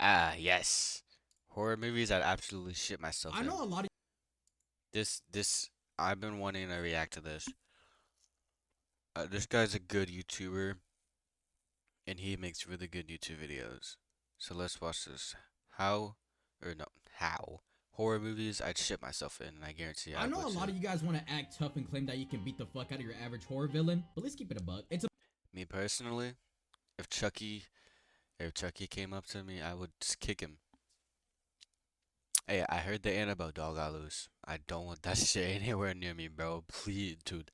Ah, yes. Horror movies, I'd absolutely shit myself I in. know a lot of This, I've been wanting to react to this. This guy's a good YouTuber, and he makes really good YouTube videos. So let's watch this. How, or no, how? Horror movies, I'd shit myself in, and I guarantee I I know would a lot too. of you guys want to act tough and claim that you can beat the fuck out of your average horror villain, but let's keep it a buck. It's a Me personally, if Chucky, if Chucky came up to me, I would just kick him. Hey, I heard the Annabelle doll got loose. I don't want that shit anywhere near me, bro. Please, dude.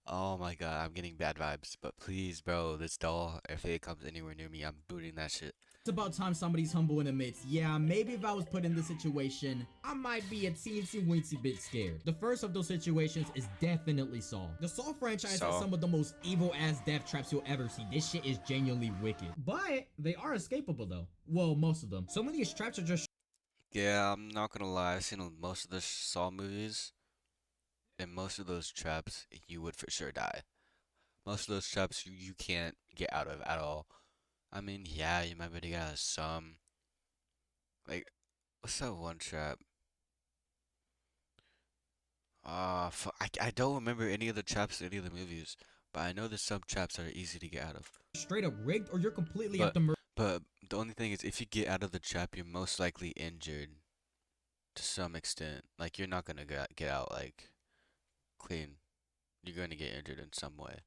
Oh my god, I'm getting bad vibes. But please, bro, this doll, if it comes anywhere near me, I'm booting that shit. It's about time somebody's humble and admits, yeah, maybe if I was put in this situation, I might be a teensy weensy bit scared. The first of those situations is definitely Saw. The Saw franchise has So, some of the most evil ass death traps you'll ever see. This shit is genuinely wicked. But they are escapable though. Well, most of them. Some of these traps are just yeah, I'm not gonna lie. I've seen most of the Saw movies. In most of those traps, you would for sure die. Most of those traps you can't get out of at all. I mean, yeah, you might be able to get out of some. Like, what's that one trap? I don't remember any of the traps in any of the movies, but I know there's some traps that are easy to get out of. straight up rigged or you're completely at But the mercy. but the only thing is, if you get out of the trap, you're most likely injured to some extent. Like you're not gonna get out like clean. You're gonna get injured in some way.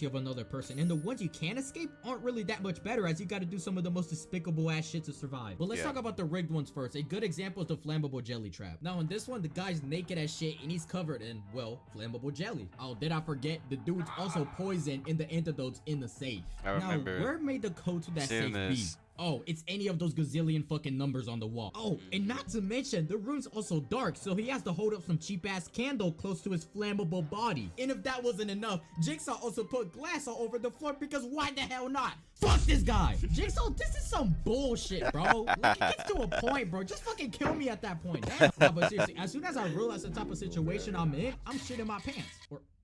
Of another person, and the ones you can escape aren't really that much better, as you gotta do some of the most despicable ass shit to survive. But let's Yeah. talk about the rigged ones first. A good example is the flammable jelly trap. Now in this one, the guy's naked as shit and he's covered in, well, flammable jelly. Oh, did I forget? The dude's also poisoned in the antidotes in the safe. I Now, remember where may the code to that seeing safe be? this. Oh, it's any of those gazillion fucking numbers on the wall. Oh, and not to mention, the room's also dark, so he has to hold up some cheap ass candle close to his flammable body. And if that wasn't enough, Jigsaw also put glass all over the floor because why the hell not? Fuck this guy! Jigsaw, this is some bullshit, bro. Like, it gets to a point, bro. Just fucking kill me at that point. Damn. Nah, but seriously, as soon as I realize the type of situation I'm in, I'm shitting my pants.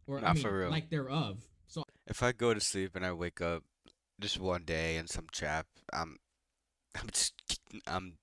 Or I Not mean, for real. like thereof. So If I go to sleep and I wake up just one day in some trap, I'm just I'm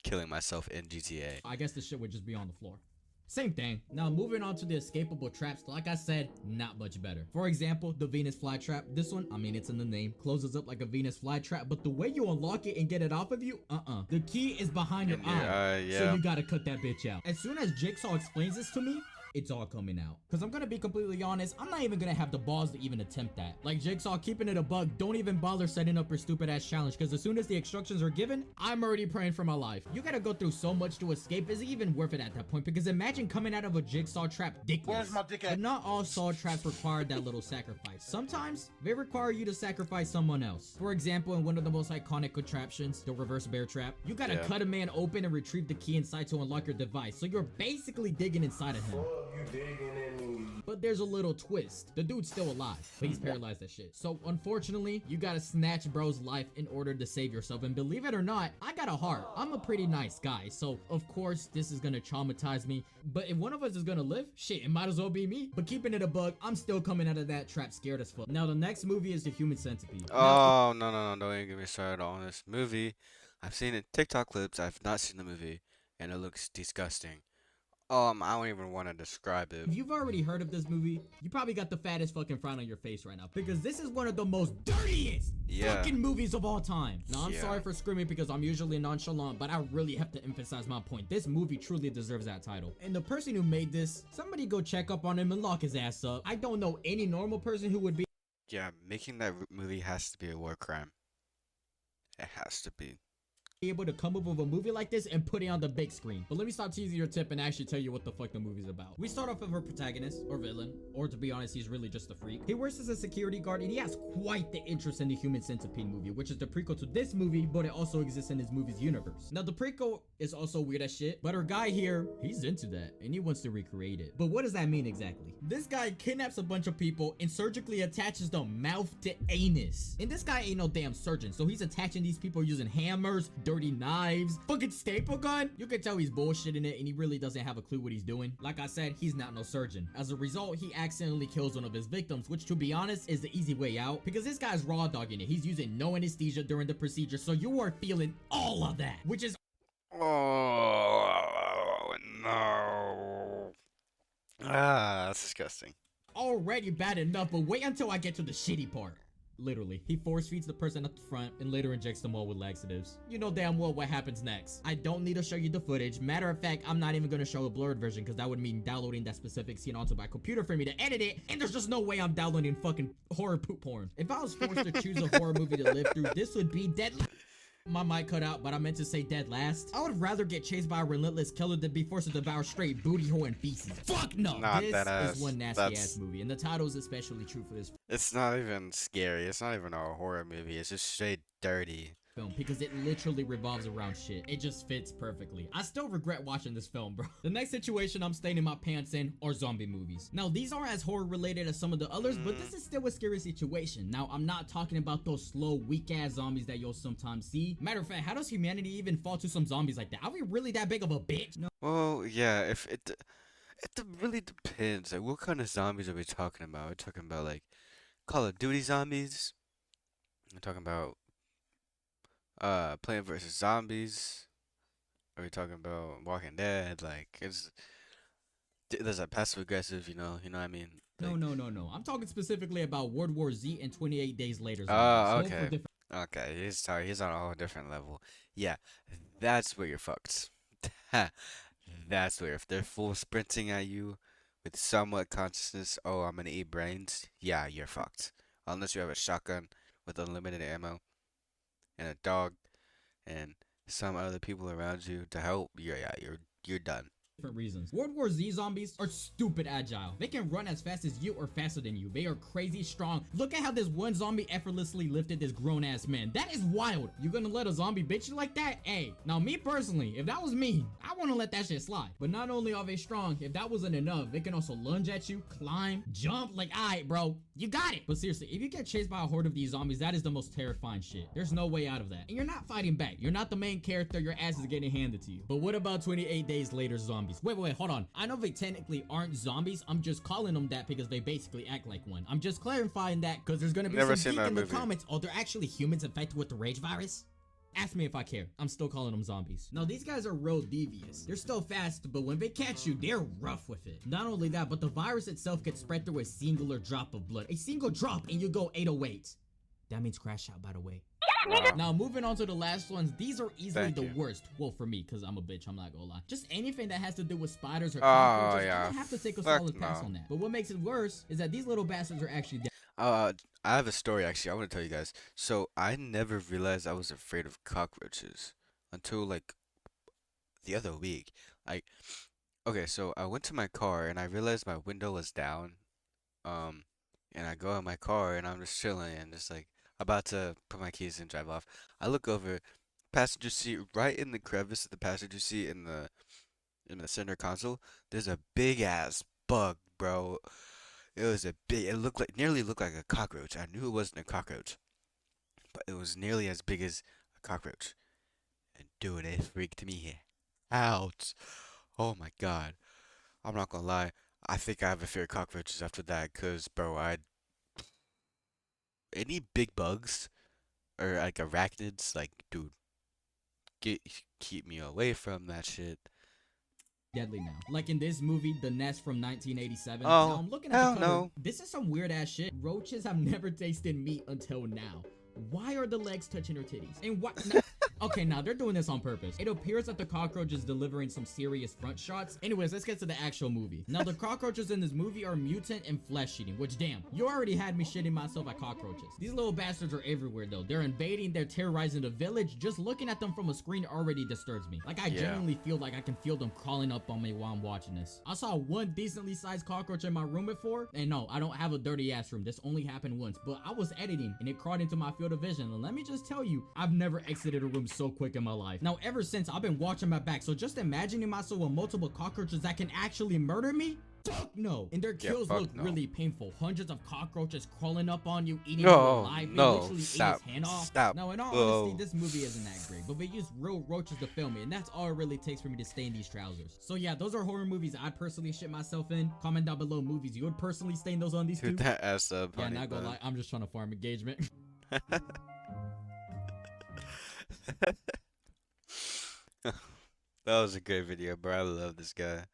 killing myself in GTA. I guess this shit would just be on the floor. Same thing. Now moving on to the escapable traps, like I said, not much better. For example, the Venus flytrap. This one, I mean it's in the name, closes up like a Venus flytrap, but the way you unlock it and get it off of you, the key is behind your In your eye. eye, So yeah. you gotta cut that bitch out. As soon as Jigsaw explains this to me, it's all coming out. Cause I'm gonna be completely honest, I'm not even gonna have the balls to even attempt that. Like Jigsaw, keeping it a bug, don't even bother setting up your stupid ass challenge, cause as soon as the instructions are given, I'm already praying for my life. You gotta go through so much to escape. Is it even worth it at that point? Because imagine coming out of a Jigsaw trap dickless. Where's my dick at? But not all saw traps require that little sacrifice. Sometimes they require you to sacrifice someone else. For example, in one of the most iconic contraptions, the reverse bear trap, you gotta Yeah. cut a man open and retrieve the key inside to unlock your device. So you're basically digging inside of him. You digging in me? But there's a little twist. The dude's still alive, but he's paralyzed as shit. So unfortunately, you gotta snatch bro's life in order to save yourself. And believe it or not, I got a heart. I'm a pretty nice guy. So of course, this is gonna traumatize me. But if one of us is gonna live, shit, it might as well be me. But keeping it a bug, I'm still coming out of that trap scared as fuck. Now the next movie is The Human Centipede. Now, Oh no, don't even get me started on this movie. I've seen it TikTok clips. I've not seen the movie, and it looks disgusting. I don't even want to describe it. if you've already heard of this movie, you probably got the fattest fucking frown on your face right now. Because this is one of the most dirtiest Yeah. fucking movies of all time. Now, I'm Yeah. sorry for screaming because I'm usually nonchalant, but I really have to emphasize my point. This movie truly deserves that title. And the person who made this, somebody go check up on him and lock his ass up. I don't know any normal person who would be Yeah, making that movie has to be a war crime. It has to be. able to come up with a movie like this and put it on the big screen. But let me stop teasing your tip and actually tell you what the fuck the movie's about. We start off with our protagonist, or villain, or to be honest, he's really just a freak. He works as a security guard and he has quite the interest in the Human Centipede movie, which is the prequel to this movie, but it also exists in his movie's universe. Now, the prequel is also weird as shit, but our guy here, he's into that and he wants to recreate it. But what does that mean exactly? This guy kidnaps a bunch of people and surgically attaches the mouth to anus. And this guy ain't no damn surgeon, so he's attaching these people using hammers, dirty knives, fucking staple gun. You can tell he's bullshitting it and he really doesn't have a clue what he's doing. Like I said, he's not no surgeon. As a result, he accidentally kills one of his victims, which to be honest is the easy way out because this guy's raw dogging it. He's using no anesthesia during the procedure, so you are feeling all of that, which is Oh no. Ah, that's disgusting. already bad enough, but wait until I get to the shitty part. Literally, he force feeds the person at the front and later injects them all with laxatives. You know damn well what happens next. I don't need to show you the footage. Matter of fact, I'm not even gonna show a blurred version because that would mean downloading that specific scene onto my computer for me to edit it, and there's just no way I'm downloading fucking horror poop porn. If I was forced to choose a horror movie to live through, this would be Dead. My mic cut out, but I meant to say dead last. I would rather get chased by a relentless killer than be forced to devour straight booty hole and feces. Fuck no! Not This that ass. is one nasty That's- ass movie, and the title is especially true for this It's not even scary. It's not even a horror movie. It's just straight dirty. film because it literally revolves around shit. It just fits perfectly. I still regret watching this film, bro. The next situation I'm staying in my pants in are zombie movies. Now, these aren't as horror related as some of the others, but this is still a scary situation. Now, I'm not talking about those slow, weak ass zombies that you'll sometimes see. Matter of fact, how does humanity even fall to some zombies like that? Are we really that big of a bitch? No. Well, yeah, if it really depends. Like, what kind of zombies are we talking about? We're talking about like Call of Duty zombies. We're talking about Plants vs Zombies. Are we talking about Walking Dead? Like, there's a passive aggressive, you know what I mean? No, Like, no. I'm talking specifically about World War Z and 28 Days Later. Oh, zombies. Both for okay. different Okay, he's on a whole different level. Yeah, that's where you're fucked. That's where if they're full sprinting at you with somewhat consciousness, oh, I'm gonna eat brains. Yeah, you're fucked. Unless you have a shotgun with unlimited ammo and a dog and some other people around you to help. You're done. reasons. World War Z zombies are stupid agile. They can run as fast as you or faster than you. They are crazy strong. Look at how this one zombie effortlessly lifted this grown ass man. That is wild. You gonna let a zombie bitch you like that? Hey, now me personally, if that was me, I wanna let that shit slide. But not only are they strong, if that wasn't enough, they can also lunge at you, climb, jump. Like, alright, bro, you got it. But seriously, if you get chased by a horde of these zombies, that is the most terrifying shit. There's no way out of that. And you're not fighting back. You're not the main character. Your ass is getting handed to you. But what about 28 Days Later zombies? Wait, hold on. I know they technically aren't zombies. I'm just calling them that because they basically act like one. I'm just clarifying that because there's gonna be Never some seen geek that in the movie. comments. Oh, they're actually humans infected with the rage virus? Ask me if I care. I'm still calling them zombies. Now, these guys are real devious. They're still fast, but when they catch you, they're rough with it. Not only that, but the virus itself gets spread through a singular drop of blood. A single drop and you go 808. That means crash out, by the way. Wow. Now, moving on to the last ones, these are easily Thank the you. worst. Well, for me, because I'm a bitch, I'm not gonna lie. Just anything that has to do with spiders or Oh, cockroaches, yeah. I have to take a Fuck solid pass no. on that. But what makes it worse is that these little bastards are actually dead. I have a story actually. I want to tell you guys. So I never realized I was afraid of cockroaches until like the other week. Like, okay, so I went to my car and I realized my window was down. And I go in my car and I'm just chilling and just like about to put my keys in and drive off. I look over, passenger seat, right in the crevice of the passenger seat in the center console. There's a big ass bug, bro. It looked like, nearly looked like a cockroach. I knew it wasn't a cockroach, but it was nearly as big as a cockroach. And dude, it freaked me out. Oh my god. I'm not gonna lie. I think I have a fear of cockroaches after that, cause bro, any big bugs or like arachnids, like dude, keep me away from that shit. Deadly now. Like in this movie, The Nest from 1987. Oh, Now I'm looking at hell the cover. no. This is some weird ass shit. Roaches have never tasted meat until now. Why are the legs touching her titties? And what? Okay, now they're doing this on purpose. It appears that the cockroach is delivering some serious front shots. Anyways, let's get to the actual movie. Now, the cockroaches in this movie are mutant and flesh-eating, which, damn, you already had me shitting myself at cockroaches. These little bastards are everywhere, though. They're invading, they're terrorizing the village. Just looking at them from a screen already disturbs me. Like, I Yeah. genuinely feel like I can feel them crawling up on me while I'm watching this. I saw one decently sized cockroach in my room before, and no, I don't have a dirty ass room. This only happened once, but I was editing, and it crawled into my field of vision, and let me just tell you, I've never exited a room so quick in my life. Now, ever since, I've been watching my back, so just imagining myself with multiple cockroaches that can actually murder me, Fuck no. And their Yeah, kills fuck look no. really painful. Hundreds of cockroaches crawling up on you, eating you No, alive. They no, literally stop, ate his hand off. stop. Now, in all Whoa. honesty, this movie isn't that great, but they use real roaches to film it, and that's all it really takes for me to stay in these trousers. So yeah, those are horror movies I'd personally shit myself in. Comment down below movies you would personally stain those on these two. Shoot that ass up, Yeah, honey not gonna bun. lie, I'm just trying to farm engagement. That was a great video, bro. I love this guy.